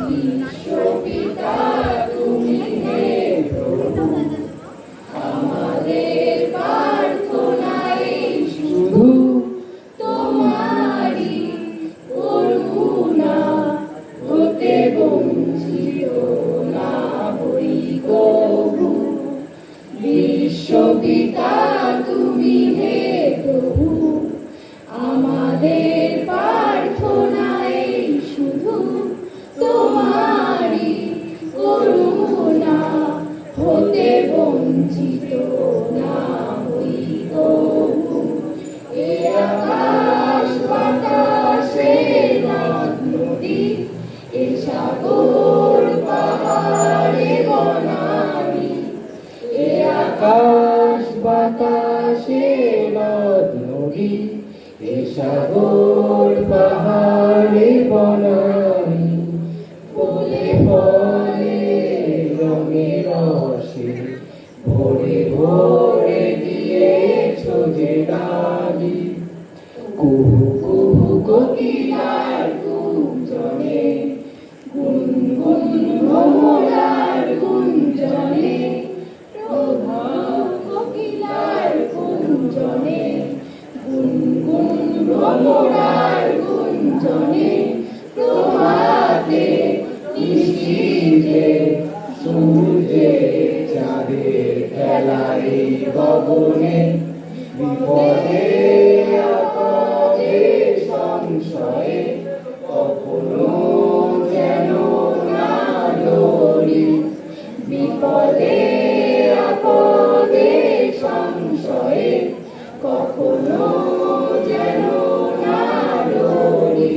বিশ্বপিতা তুমি হে প্রভু, আমাদের প্রার্থনাই শুধু তোমারই করুণা, হতে বঞ্চিত না হই কভু। বিশ্বপিতা তুমি হে প্রভু, আমাদের প্রার্থনাই শুধু তোমারই করুণা, হতে বঞ্চিত না হই কভু। এ আকাশ বাতাসে নদ নদী, এ সাগর পাহাড়ে বনানী, এ আকাশ বাতাসে নদ নদী, এ সাগর পাহাড়ে বনানী, ফলে ফলে রঙে রসে ভরে ভরে দিয়েছো যে ডালি। কুহু কুহু কোকিলার গুঞ্জনে, গুনগুন ভ্রমরার গুঞ্জনে, প্রভাত কোকিলার গুঞ্জনে, গুনগুন ভ্রমরার গুঞ্জনে, প্রভাতে নিশীথে সূর্যে চাঁদের খেলায় গগনে, বিপদে আপদে সংশয়ে কখনো যেন না ডরি। বিপদে আপদে সংশয়ে কখনো যেন না ডরি।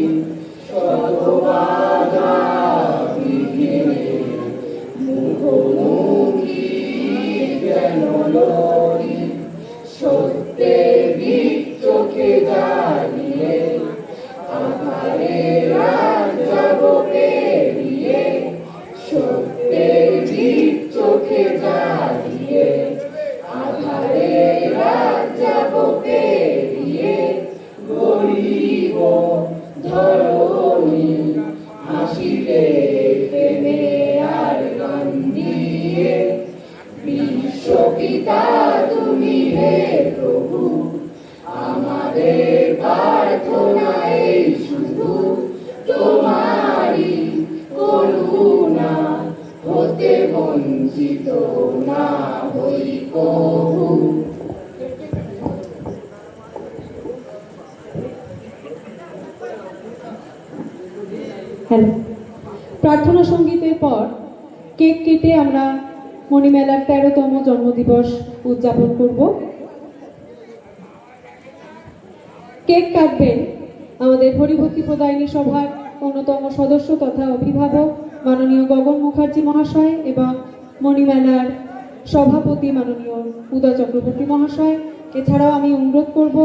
শত বাধা বিঘ্নে মুখোমুখি যেন লড়ি। সত্যের দিক চোখে জ্বালিয়ে আধারে রাত যাব পেরিয়ে। সত্যের দিক চোখে জ্বালিয়ে আধারে রাত যাব পেরিয়ে। গরিব ধরণী হাসিতে প্রেমে আর গান দিয়ে। বিশ্বপিতা তুমি হে প্রভু, আমাদের প্রার্থনাই শুধু তোমারই করুণা, হতে বঞ্চিত না হই কভু। হ্যালো, প্রার্থনা সঙ্গীতের পর কেক কেটে আমরা মণিমেলার 13তম জন্মদিবস উদযাপন করব। কেক কাটবেন আমাদের হরিভক্তি প্রদায়িনী সভার অন্যতম সদস্য তথা অভিভাবক মাননীয় গগন মুখার্জি মহাশয় এবং মণিমেলার সভাপতি মাননীয় উদয় চক্রবর্তী মহাশয়। এছাড়াও আমি অনুরোধ করব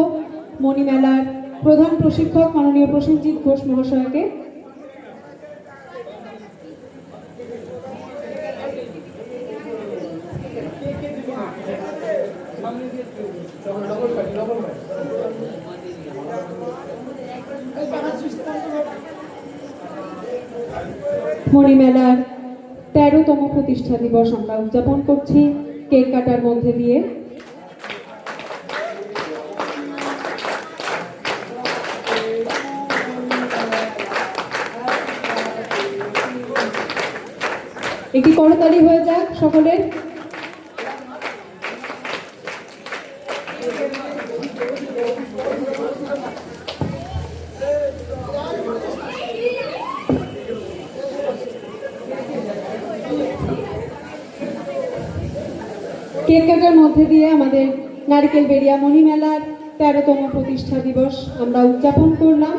মণিমেলার প্রধান প্রশিক্ষক মাননীয় প্রসেনজিৎ ঘোষ মহাশয়কে। মণিমেলার 13তম প্রতিষ্ঠা দিবস আমরা উদযাপন করছি কেক কাটার মধ্যে দিয়ে। একটি করতালি হয়ে যাক সকলের। কেক কাটার মধ্যে দিয়ে আমাদের নারিকেল বেরিয়া মণিমেলার 13তম প্রতিষ্ঠা দিবস আমরা উদযাপন করলাম।